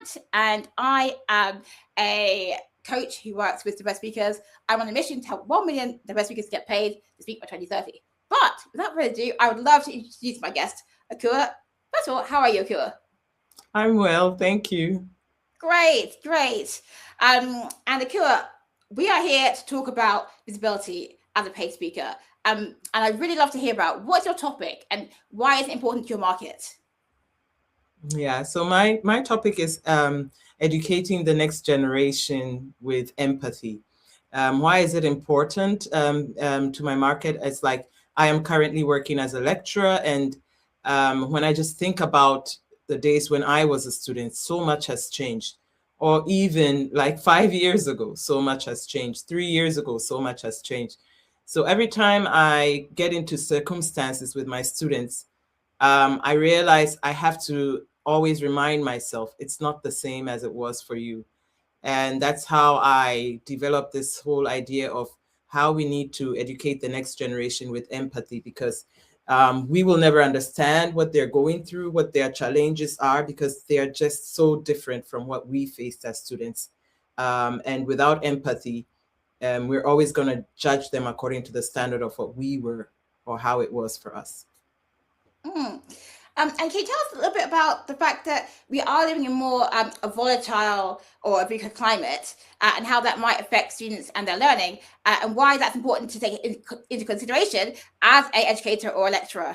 Cant, and I am a coach who works with diverse speakers. I'm on a mission to help 1 million diverse speakers get paid to speak by 2030. But without further ado, I would love to introduce my guest, Akua. First of all, how are you, Akua? I'm well, thank you. Great. And Akua, we are here to talk about visibility as a paid speaker. And I'd really love to hear about what's your topic and why is it important to your market? Yeah, so my topic is educating the next generation with empathy. Why is it important to my market? It's like I am currently working as a lecturer, and when I just think about the days when I was a student, so much has changed. Or even like 5 years ago, so much has changed. 3 years ago, so much has changed. So every time I get into circumstances with my students, I realize I have to always remind myself it's not the same as it was for you. And that's how I developed this whole idea of how we need to educate the next generation with empathy, because we will never understand what they're going through, what their challenges are, because they are just so different from what we faced as students. And without empathy, we're always going to judge them according to the standard of what we were or how it was for us. And can you tell us a little bit about the fact that we are living in more a volatile or a weaker climate, and how that might affect students and their learning, and why that's important to take into consideration as an educator or a lecturer?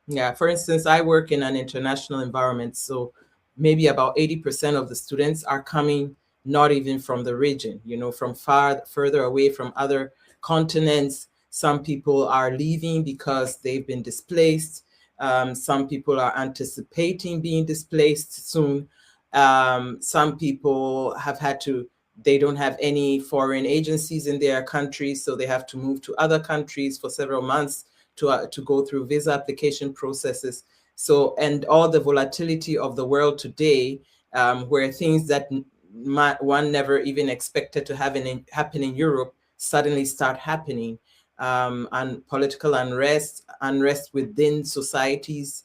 Yeah, for instance, I work in an international environment, so maybe about 80% of the students are coming not even from the region, from further away from other continents. Some people are leaving because they've been displaced. Some people are anticipating being displaced soon. Some people they don't have any foreign agencies in their country, so they have to move to other countries for several months to go through visa application processes. So, and all the volatility of the world today, where things that one never even expected to happen in Europe suddenly start happening. And political unrest within societies.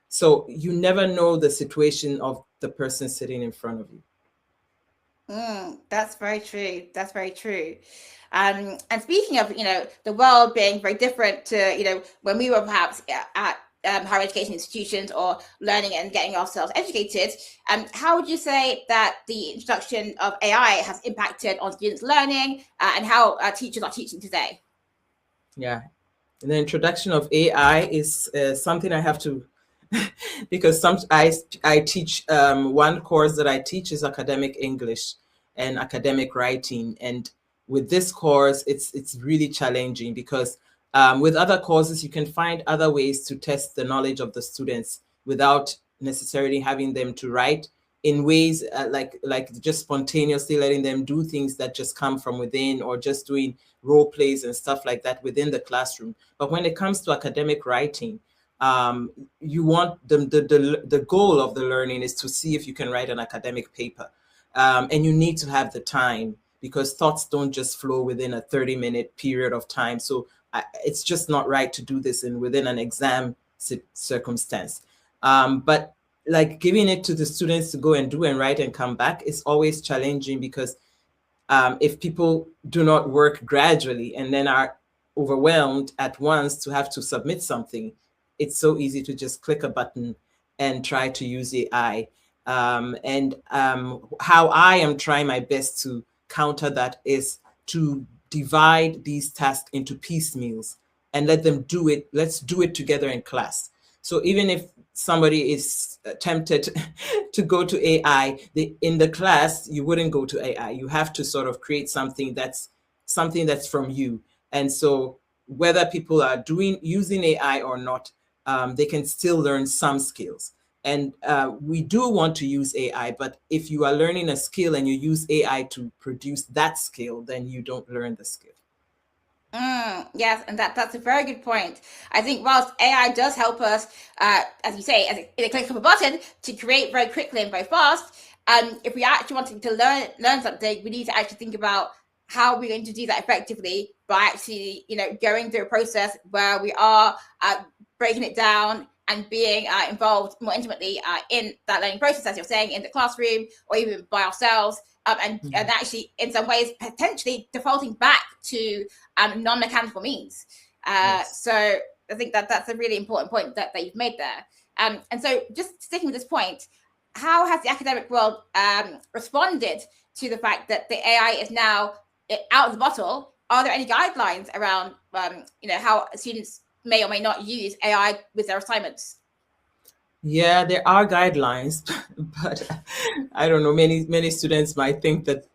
So you never know the situation of the person sitting in front of you. That's very true. And speaking of, the world being very different to, when we were perhaps at higher education institutions or learning and getting ourselves educated, how would you say that the introduction of AI has impacted on students' learning and how teachers are teaching today? Yeah, and the introduction of AI is something I have to, because I teach, one course that I teach is academic English and academic writing. And with this course, it's really challenging because with other courses, you can find other ways to test the knowledge of the students without necessarily having them to write in ways like just spontaneously letting them do things that just come from within, or just doing role plays and stuff like that within the classroom. But when it comes to academic writing, you want the goal of the learning is to see if you can write an academic paper. And you need to have the time, because thoughts don't just flow within a 30-minute period of time. So it's just not right to do this within an exam circumstance. But like giving it to the students to go and do and write and come back is always challenging, because if people do not work gradually and then are overwhelmed at once to have to submit something, it's so easy to just click a button and try to use AI. How I am trying my best to counter that is to divide these tasks into piecemeals and let them do it. Let's do it together in class. So even if somebody is tempted to go to AI, in the class, you wouldn't go to AI. You have to sort of create something that's from you. And so whether people are using AI or not, they can still learn some skills. And we do want to use AI, but if you are learning a skill and you use AI to produce that skill, then you don't learn the skill. Yes, and that's a very good point. I think whilst AI does help us, as you say, in a click of a button to create very quickly and very fast, if we actually wanted to learn something, we need to actually think about how we're going to do that effectively by actually, going through a process where we are breaking it down, and being involved more intimately in that learning process, as you're saying, in the classroom or even by ourselves, and actually in some ways potentially defaulting back to non-mechanical means. Yes. So I think that's a really important point that you've made there. And so just sticking with this point, how has the academic world responded to the fact that the AI is now out of the bottle? Are there any guidelines around how students may or may not use AI with their assignments? Yeah, there are guidelines, but I don't know, many students might think that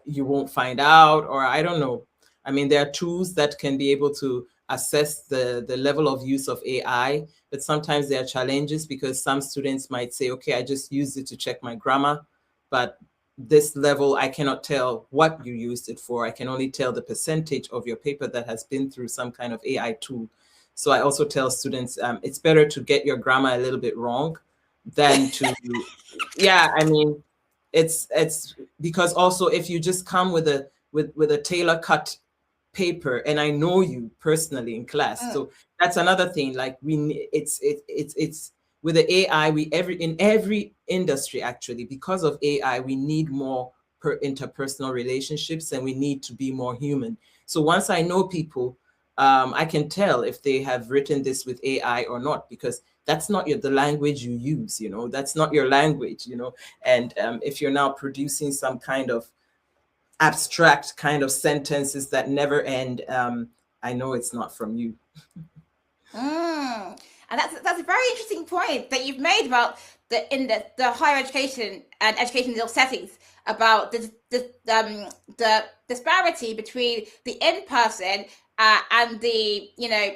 you won't find out, or I don't know. I mean, there are tools that can be able to assess the level of use of AI, but sometimes there are challenges because some students might say, okay, I just used it to check my grammar, but this level, I cannot tell what you used it for. I can only tell the percentage of your paper that has been through some kind of AI tool. So I also tell students, it's better to get your grammar a little bit wrong than to, yeah, I mean, it's because also if you just come with a tailor cut paper, and I know you personally in class, so that's another thing. Like it's with the AI, in every industry actually, because of AI, we need more interpersonal relationships, and we need to be more human. So once I know people, I can tell if they have written this with AI or not, because that's not the language you use, that's not your language, and if you're now producing some kind of abstract kind of sentences that never end, I know it's not from you. And that's a very interesting point that you've made about the higher education and educational settings, about the disparity between the in-person and the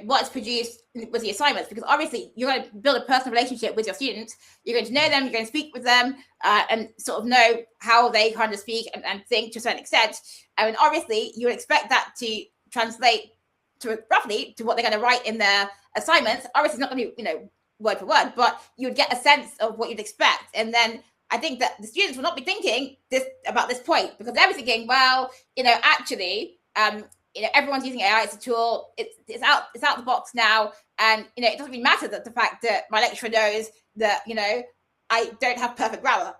what's produced with the assignments, because obviously you're going to build a personal relationship with your students. You're going to know them, you're going to speak with them, and sort of know how they kind of speak and think to a certain extent. I mean, obviously you would expect that to translate to roughly to what they're going to write in their assignments. Obviously it's not going to be word for word, but you would get a sense of what you'd expect. And then I think that the students will not be thinking about this point, because they'll be thinking, well, actually, everyone's using AI as a tool. It's out the box now, and it doesn't really matter that the fact that my lecturer knows that I don't have perfect grammar.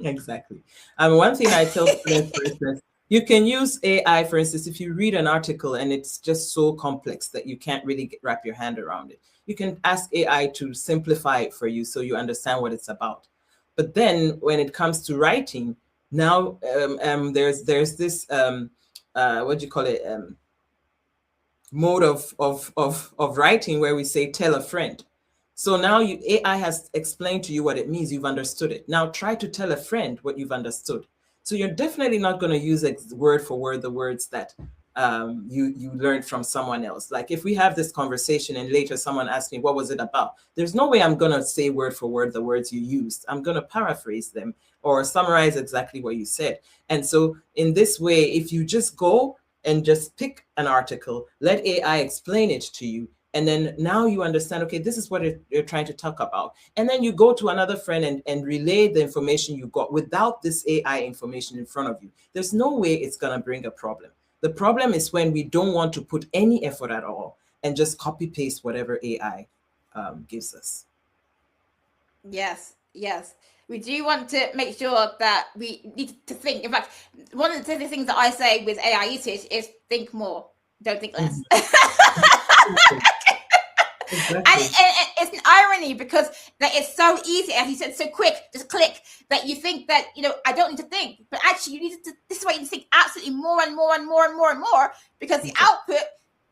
Exactly. One thing I tell students, for instance, you can use AI, for instance, if you read an article and it's just so complex that you can't really wrap your hand around it. You can ask AI to simplify it for you so you understand what it's about. But then when it comes to writing, now there's this what do you call it, mode of writing where we say tell a friend. So now AI has explained to you what it means. You've understood it. Now try to tell a friend what you've understood. So you're definitely not going to use word for word the words that you learned from someone else. Like if we have this conversation and later someone asks me, what was it about? There's no way I'm going to say word for word the words you used. I'm going to paraphrase them or summarize exactly what you said. And so in this way, if you just go and just pick an article, let AI explain it to you, and then now you understand, okay, this is what you're trying to talk about. And then you go to another friend and relay the information you got without this AI information in front of you. There's no way it's going to bring a problem. The problem is when we don't want to put any effort at all and just copy paste whatever AI gives us. Yes. We do want to make sure that we need to think. In fact, one of the things that I say with AI usage is think more, don't think less. Exactly. And it's an irony, because that it's so easy, as you said, so quick, just click, that you think that I don't need to think, but actually you need to. This is why you need to think absolutely more and more and more and more and more, because the output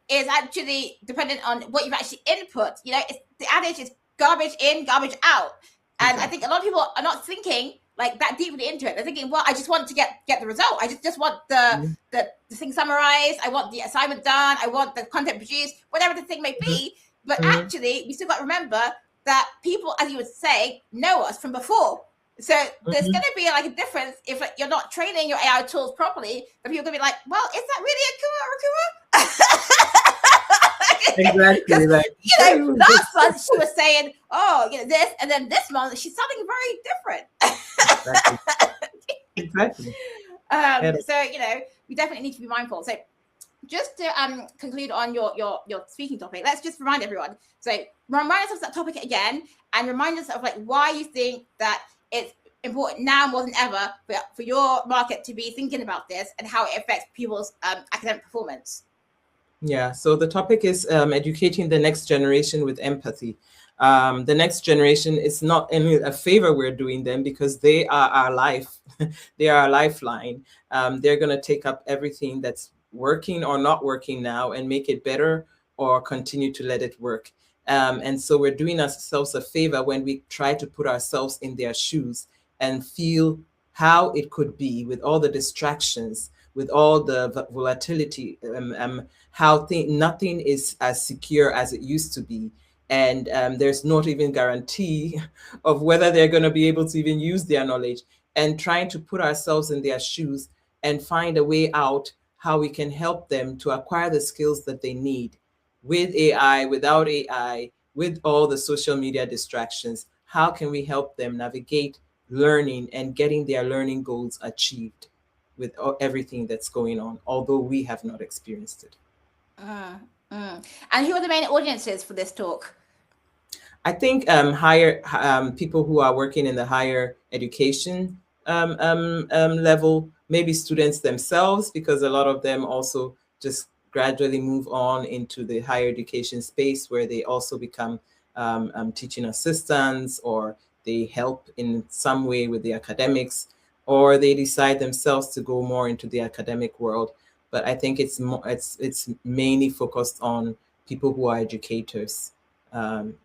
is actually dependent on what you've actually input. It's, the adage is garbage in, garbage out, and I think a lot of people are not thinking like that deeply into it. They're thinking, well, I just want to get the result. I just want the thing summarized. I want the assignment done. I want the content produced, whatever the thing may be. But actually, we still got to remember that people, as you would say, know us from before. So there's going to be like a difference if you're not training your AI tools properly. But people are going to be like, well, is that really Akua? Exactly. Like, last month she was saying, oh, this, and then this month she's something very different. Exactly. So we definitely need to be mindful. So just to conclude on your speaking topic, let's just remind everyone. So remind us of that topic again, and remind us of like why you think that it's important now more than ever for your market to be thinking about this and how it affects people's academic performance. Yeah, so the topic is educating the next generation with empathy. The next generation is not any a favor we're doing them, because they are our life. They are our lifeline. They're going to take up everything that's working or not working now and make it better or continue to let it work. And so we're doing ourselves a favor when we try to put ourselves in their shoes and feel how it could be with all the distractions, with all the volatility, how nothing is as secure as it used to be. And there's not even guarantee of whether they're going to be able to even use their knowledge, and trying to put ourselves in their shoes and find a way out how we can help them to acquire the skills that they need with AI, without AI, with all the social media distractions. How can we help them navigate learning and getting their learning goals achieved with everything that's going on, although we have not experienced it. And who are the main audiences for this talk? I think higher people who are working in the higher education level, maybe students themselves, because a lot of them also just gradually move on into the higher education space, where they also become teaching assistants, or they help in some way with the academics, or they decide themselves to go more into the academic world. But I think it's mainly focused on people who are educators, and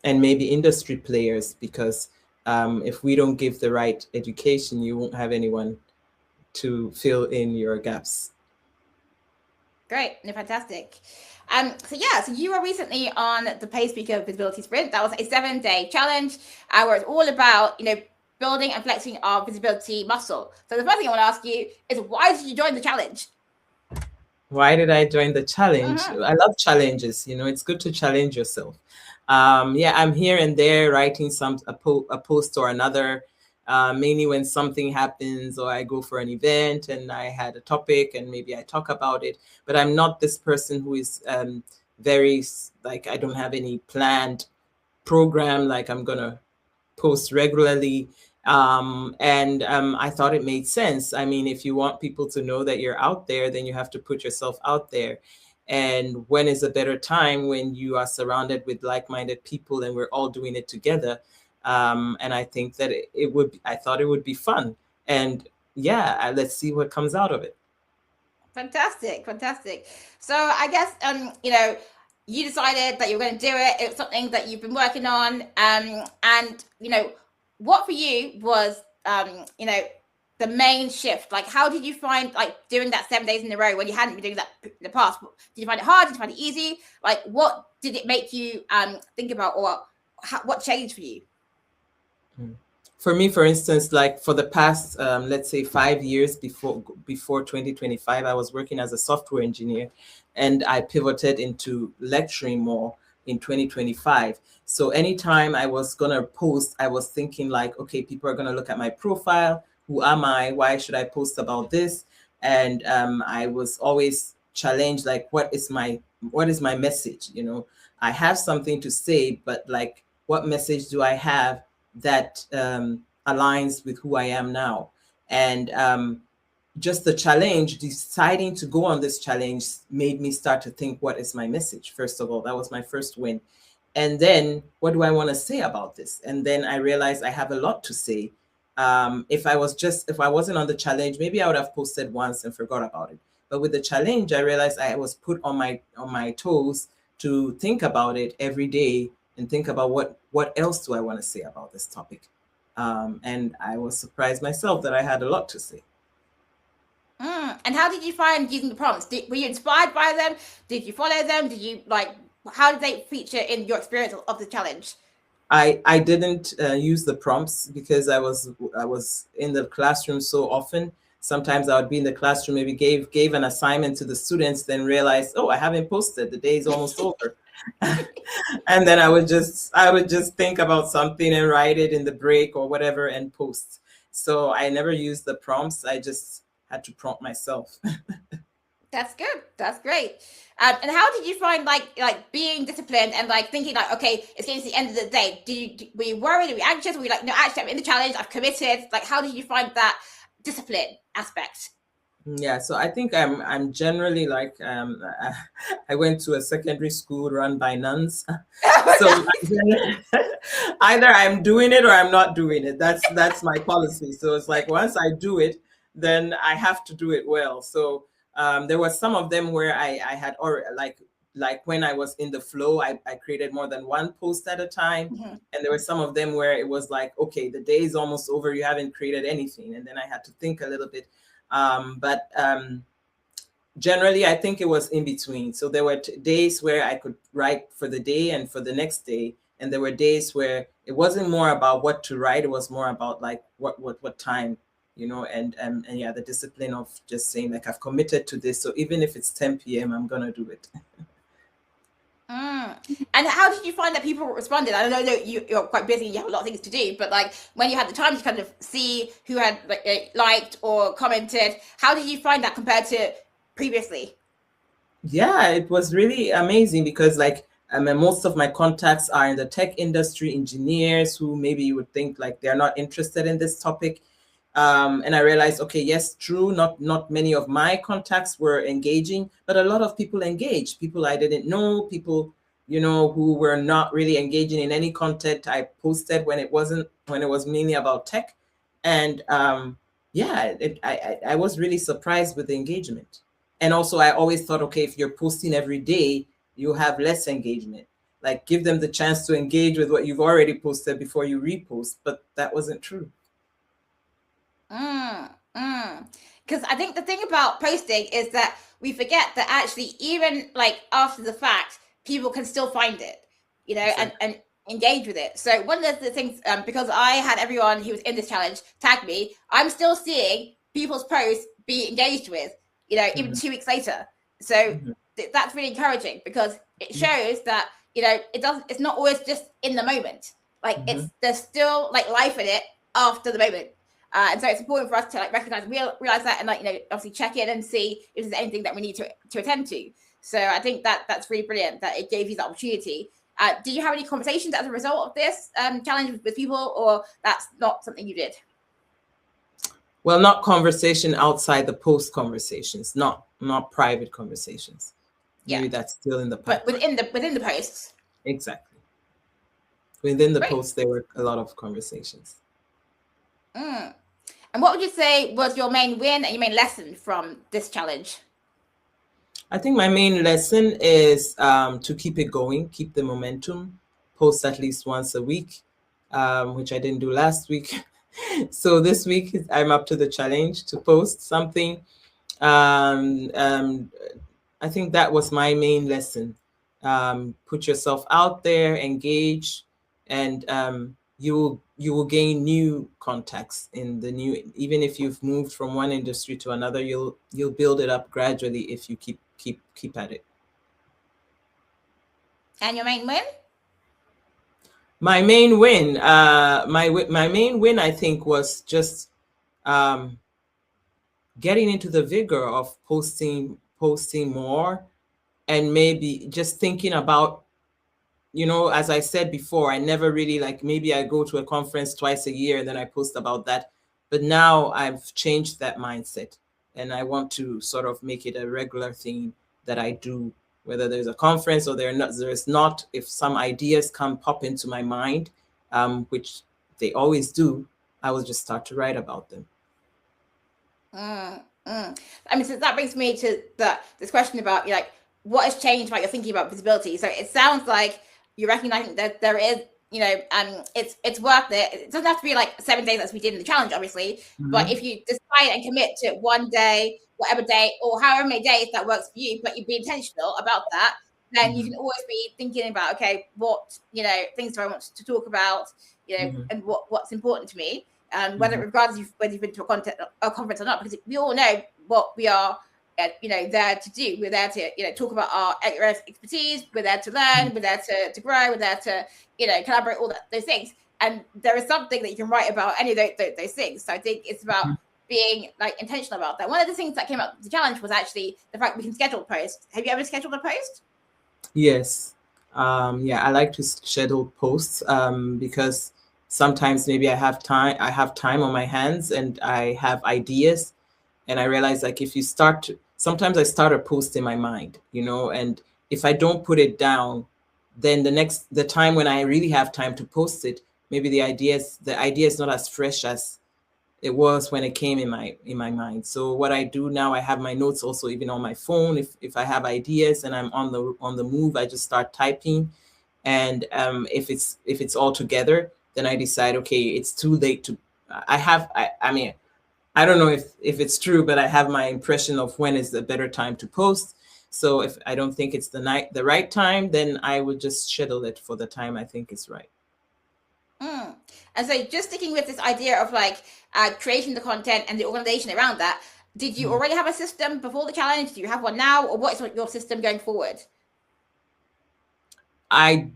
maybe industry players, because if we don't give the right education, you won't have anyone to fill in your gaps. Great, no, fantastic. So you were recently on the Paid Speaker Visibility Sprint. That was a 7-day challenge where it's all about, building and flexing our visibility muscle. So the first thing I want to ask you is, why did you join the challenge? Why did I join the challenge? I love challenges. It's good to challenge yourself. I'm here and there writing a post or another, mainly when something happens or I go for an event and I had a topic and maybe I talk about it. But I'm not this person who is very, like, I don't have any planned program, like I'm going to post regularly. I thought it made sense. I mean, if you want people to know that you're out there, then you have to put yourself out there. And when is a better time when you are surrounded with like-minded people and we're all doing it together? And I think that I thought it would be fun. And let's see what comes out of it. Fantastic. So I guess, you decided that you were going to do it. It was something that you've been working on. What for you was, the main shift? Like, how did you find, like, doing that 7 days in a row when you hadn't been doing that in the past? Did you find it hard? Did you find it easy? Like, what did it make you think about, or what changed for you? For me, for instance, like for the past, let's say 5 years before 2025, I was working as a software engineer, and I pivoted into lecturing more in 2025. So anytime I was going to post, I was thinking like, okay, people are going to look at my profile. Who am I? Why should I post about this? And I was always challenged, like, what is my message? I have something to say, but like, what message do I have that aligns with who I am now? And just the challenge, deciding to go on this challenge, made me start to think, what is my message? First of all, that was my first win. And then, what do I want to say about this? And then I realized I have a lot to say. If I wasn't on the challenge, maybe I would have posted once and forgot about it. But with the challenge, I realized I was put on my toes to think about it every day and think about what else do I want to say about this topic. And I was surprised myself that I had a lot to say. And how did you find using the prompts? Were you inspired by them? Did you follow them? Did you how did they feature in your experience of the challenge? I didn't use the prompts because I was in the classroom so often. Sometimes I would be in the classroom, maybe gave an assignment to the students, then realized, oh, I haven't posted. The day is almost over. And then I would just think about something and write it in the break or whatever and post. So I never used the prompts. I just had to prompt myself. That's good. That's great. And how did you find like being disciplined and like thinking like, okay, it's getting to the end of the day? Were you worried? Were you anxious? Were you like, no, actually, I'm in the challenge. I've committed. Like, how did you find that discipline aspect? Yeah, so I think I'm generally like I went to a secondary school run by nuns, so either I'm doing it or I'm not doing it. That's my policy. So it's like once I do it, then I have to do it well. So there were some of them where I had or like when I was in the flow, I created more than one post at a time. Mm-hmm. And there were some of them where it was like, okay, the day is almost over, you haven't created anything, and then I had to think a little bit. But generally, I think it was in between. So there were days where I could write for the day and for the next day, and there were days where it wasn't more about what to write; it was more about like what time, and yeah, the discipline of just saying like I've committed to this. So even if it's 10 p.m., I'm gonna do it. And how did you find that people responded? I know you're quite busy and you have a lot of things to do, but like when you had the time to kind of see who had liked or commented, how did you find that compared to previously? Yeah, it was really amazing because like most of my contacts are in the tech industry, engineers who maybe you would think like they're not interested in this topic. And I realized, okay, yes, true, not many of my contacts were engaging, but a lot of people engaged, people I didn't know, people, who were not really engaging in any content I posted when it was mainly about tech. And yeah, I was really surprised with the engagement. And also I always thought, okay, if you're posting every day, you have less engagement. Like give them the chance to engage with what you've already posted before you repost, but that wasn't true. Because I think the thing about posting is that we forget that actually even like after the fact, people can still find it, Exactly. and engage with it. So one of the things, because I had everyone who was in this challenge tag me, I'm still seeing people's posts be engaged with, even 2 weeks later. So that's really encouraging because it shows that, it's not always just in the moment. Like there's still like life in it after the moment. And so it's important for us to like recognize, realize that, and like obviously check in and see if there's anything that we need to attend to. So I think that's really brilliant that it gave you the opportunity. Did you have any conversations as a result of this challenge with people, or that's not something you did? Well, not conversation outside the post conversations, not private conversations. Maybe that's still in the pipeline. But within the posts. Exactly. Within the posts, there were a lot of conversations. And what would you say was your main win and your main lesson from this challenge? I think my main lesson is to keep it going, keep the momentum, post at least once a week, which I didn't do last week. So this week I'm up to the challenge to post something. I think that was my main lesson. Put yourself out there, engage, and you will gain new contacts in the new. Even if you've moved from one industry to another, you'll build it up gradually if you keep at it. And your main win? My main win, my main win, I think, was just getting into the vigor of posting more, and maybe just thinking about, as I said before, I never really maybe I go to a conference twice a year and then I post about that. But now I've changed that mindset, and I want to sort of make it a regular thing that I do, whether there's a conference or there's not. If some ideas pop into my mind, which they always do, I will just start to write about them. I mean, so that brings me to this question about what has changed about your thinking about visibility. So it sounds like you're recognizing that there is, it's worth it. It doesn't have to be like 7 days as we did in the challenge, obviously. But if you decide and commit to one day, whatever day, or however many days that works for you, but you be intentional about that, then you can always be thinking about, okay, what, things do I want to talk about, and what's important to me. Whether regardless of whether you've been to a conference or not, because we all know what we are, there to do. We're there to, talk about our expertise. We're there to learn. We're there to grow. We're there to, collaborate. All those things. And there is something that you can write about any of those things. So I think it's about being like intentional about that. One of the things that came up with the challenge was actually the fact we can schedule posts. Have you ever scheduled a post? Yes. Yeah, I like to schedule posts because sometimes maybe I have time on my hands and I have ideas, and I realize like if you start sometimes I start a post in my mind, and if I don't put it down, then the time when I really have time to post it, maybe the idea is not as fresh as it was when it came in my mind. So what I do now, I have my notes also even on my phone. If I have ideas and I'm on the move, I just start typing. And if it's all together, then I decide, okay, it's too late to. I mean, I don't know if it's true, but I have my impression of when is the better time to post. So if I don't think it's the right time, then I would just schedule it for the time I think is right. And so just sticking with this idea of like creating the content and the organization around that, did you already have a system before the challenge? Do you have one now? Or what is your system going forward? I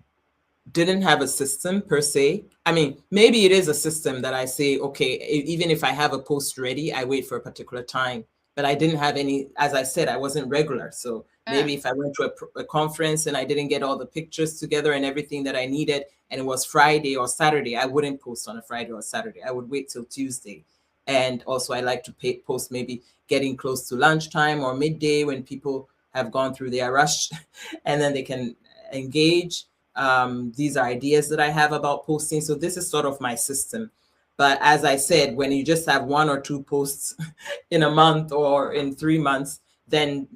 didn't have a system per se. I mean, maybe it is a system that I say, okay, even if I have a post ready, I wait for a particular time. But I didn't have any, as I said, I wasn't regular. So maybe if I went to a conference and I didn't get all the pictures together and everything that I needed, and it was Friday or Saturday, I wouldn't post on a Friday or Saturday. I would wait till Tuesday. And also I like to post maybe getting close to lunchtime or midday when people have gone through their rush and then they can engage. These are ideas that I have about posting. So this is sort of my system. But as I said, when you just have 1 or 2 posts in a month or in 3 months, then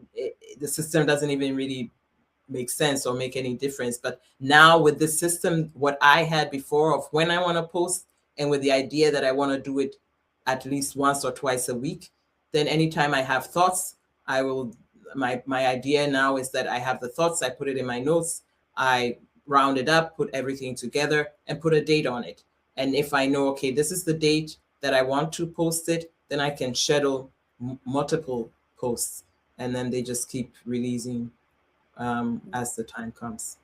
the system doesn't even really make sense or make any difference. But now with this system, what I had before of when I want to post, and with the idea that I want to do it at least once or twice a week, then anytime I have thoughts, I will, my idea now is that I have the thoughts, I put it in my notes, I round it up, put everything together and put a date on it. And if I know, okay, this is the date that I want to post it, then I can schedule multiple posts, and then they just keep releasing as the time comes.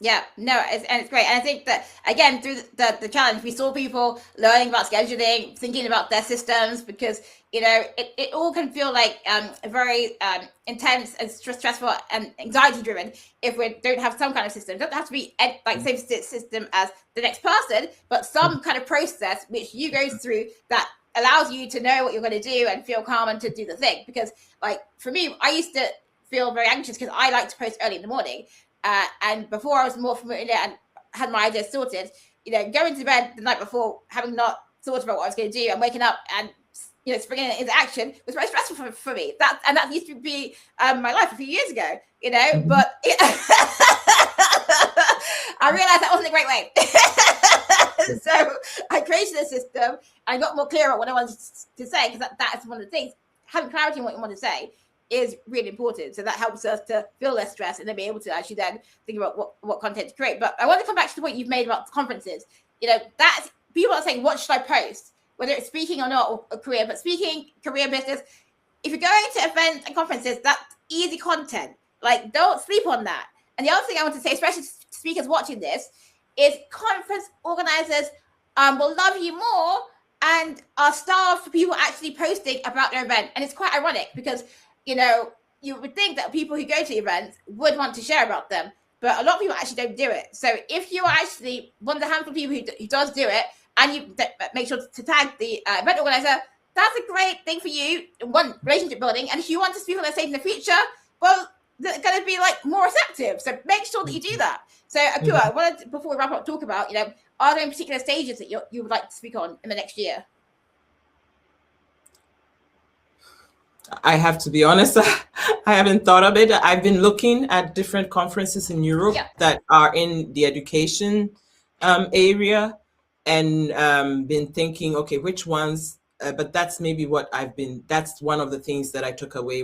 Yeah, no, it's great. And I think that, again, through the challenge, we saw people learning about scheduling, thinking about their systems, because, it all can feel like very intense and stressful and anxiety driven if we don't have some kind of system. It doesn't have to be like same system as the next person, but some kind of process which you go through that allows you to know what you're going to do and feel calm and to do the thing. Because, like, for me, I used to feel very anxious because I like to post early in the morning. And before I was more familiar and had my ideas sorted, going to bed the night before, having not thought about what I was going to do, and waking up and springing into action was very stressful for me. That used to be my life a few years ago, But I realized that wasn't a great way. So I created a system. I got more clear about what I wanted to say, because that's one of the things. Having clarity on what you want to say is really important. So that helps us to feel less stressed and then be able to actually then think about what content to create. But I want to come back to the point you've made about conferences. That's people are saying, what should I post? Whether it's speaking or not, or career, but speaking, career, business. If you're going to events and conferences, that's easy content. Like, don't sleep on that. And the other thing I want to say, especially to speakers watching this, is conference organizers will love you more and are starved for people actually posting about their event. And it's quite ironic because, you would think that people who go to events would want to share about them, but a lot of people actually don't do it. So if you are actually one of the handful of people who does do it, and you make sure to tag the event organizer, that's a great thing for you. One, relationship building. And if you want to speak on their stage in the future, well, they're going to be like more receptive. So make sure that you do that. So Akua, I wanted, before we wrap up, talk about, are there any particular stages that you would like to speak on in the next year? I have to be honest, I haven't thought of it. I've been looking at different conferences in Europe that are in the education area, and been thinking, okay, which ones, but that's maybe that's one of the things that I took away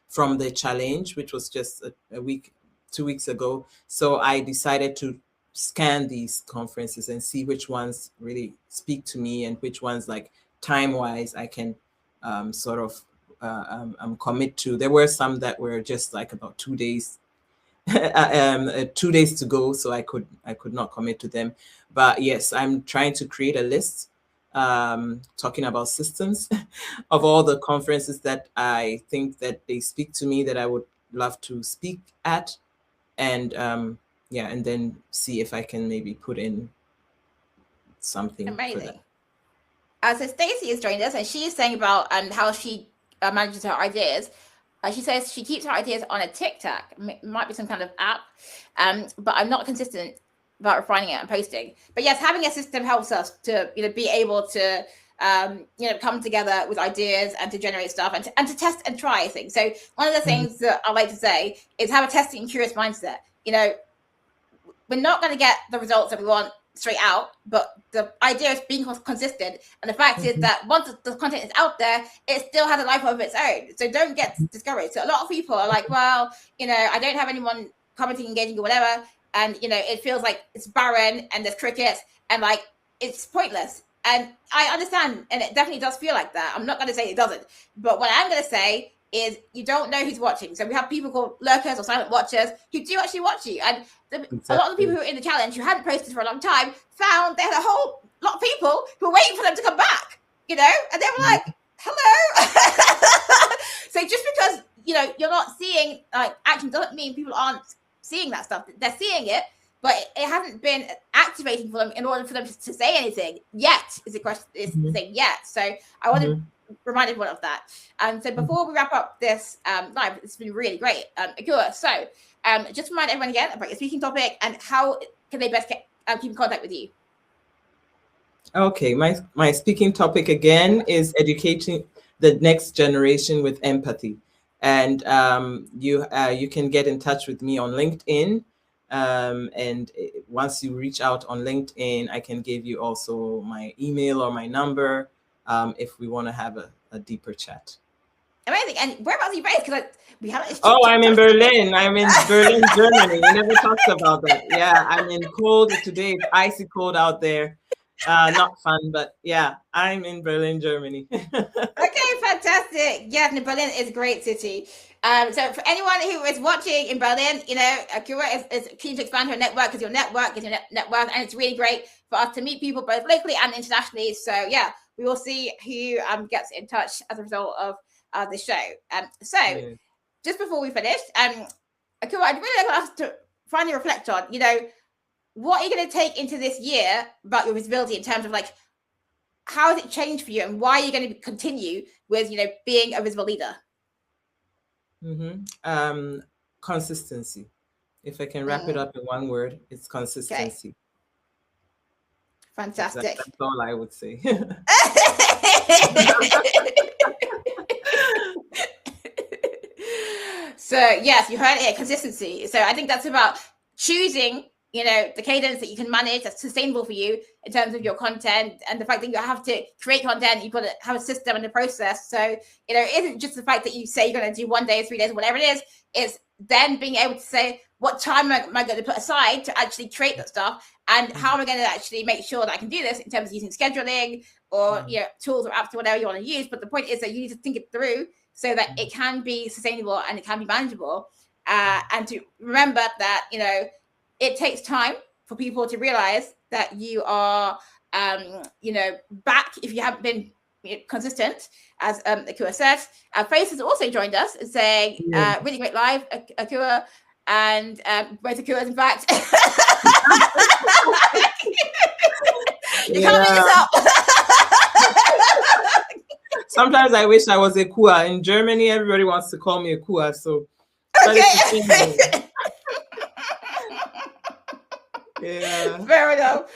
from the challenge, which was just a week, 2 weeks ago. So I decided to scan these conferences and see which ones really speak to me and which ones, like time-wise, I can sort of commit to. There were some that were just like about 2 days, 2 days to go, so I could not commit to them. But yes, I'm trying to create a list talking about systems of all the conferences that I think that they speak to me that I would love to speak at. And and then see if I can maybe put in something. Amazing. So Stacey has joined us, and she's saying about how she manages her ideas. She says she keeps her ideas on a TikTok. It might be some kind of app, but I'm not consistent about refining it and posting. But yes, having a system helps us to be able to come together with ideas and to generate stuff and to test and try things. So one of the things that I like to say is have a testing and curious mindset. We're not going to get the results that we want straight out, but the idea is being consistent. And the fact is that once the content is out there, it still has a life of its own. So don't get discouraged. So a lot of people are like, well, I don't have anyone commenting, engaging, or whatever. And, it feels like it's barren and there's crickets and like it's pointless. And I understand. And it definitely does feel like that. I'm not going to say it doesn't. But what I'm going to say is you don't know who's watching. So we have people called lurkers or silent watchers who do actually watch you. And a lot of the people who are in the challenge who hadn't posted for a long time found they had a whole lot of people who were waiting for them to come back, and they were like, hello. So just because, you're not seeing action doesn't mean people aren't seeing that stuff. They're seeing it, but it hasn't been activating for them in order for them to say anything yet is the question, is the thing yet. So I want to remind everyone of that. So before we wrap up this live, it's been really great. Ekua, so just remind everyone again about your speaking topic and how can they best keep in contact with you. Okay, my speaking topic again is educating the next generation with empathy. And you can get in touch with me on LinkedIn. And once you reach out on LinkedIn, I can give you also my email or my number if we want to have a deeper chat. Amazing. And whereabouts are you based? Because we haven't. Oh, I'm in Berlin. I'm in Berlin, Germany. We never talked about that. Yeah, I'm in cold today. It's icy cold out there. Not fun, but yeah, I'm in Berlin, Germany. Okay, fantastic. Yeah, Berlin is a great city. So for anyone who is watching in Berlin, Akua is keen to expand her network because your network is your network, and it's really great for us to meet people both locally and internationally. So yeah, we will see who gets in touch as a result of the show. Just before we finish, Akua, I'd really like us to finally reflect on, what are you going to take into this year about your visibility in terms of how has it changed for you and why are you going to continue with, being a visible leader? Consistency. If I can wrap it up in one word, it's consistency. Okay. Fantastic. That's all I would say. So yes, you heard it, consistency. So I think that's about choosing, the cadence that you can manage that's sustainable for you in terms of your content, and the fact that you have to create content, you've got to have a system and a process. So, it isn't just the fact that you say you're going to do 1 day, 3 days, whatever it is. It's then being able to say, what time am I going to put aside to actually create that stuff? And how am I going to actually make sure that I can do this in terms of using scheduling or, tools or apps or whatever you want to use. But the point is that you need to think it through so that it can be sustainable and it can be manageable. And to remember that, it takes time for people to realize that you are, back if you haven't been consistent, as Ekua said. Faith has also joined us and saying, really great live, Ekua, and both Ekuas, in fact. You can't make this up. Sometimes I wish I was Ekua. In Germany, everybody wants to call me Ekua, so. Okay. Yeah. Fair enough.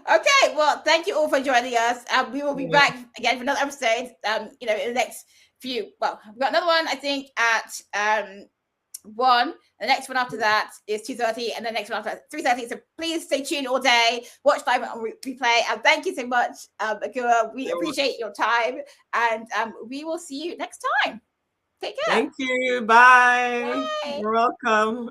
Okay, well, thank you all for joining us. We will be back again for another episode. In the next few. Well, we've got another one, I think, at 1. The next one after that is 2:30, and the next one after 3:30. So please stay tuned all day. Watch live on replay. Thank you so much, Ekua. We appreciate your time, and we will see you next time. Take care. Thank you. Bye. You're welcome.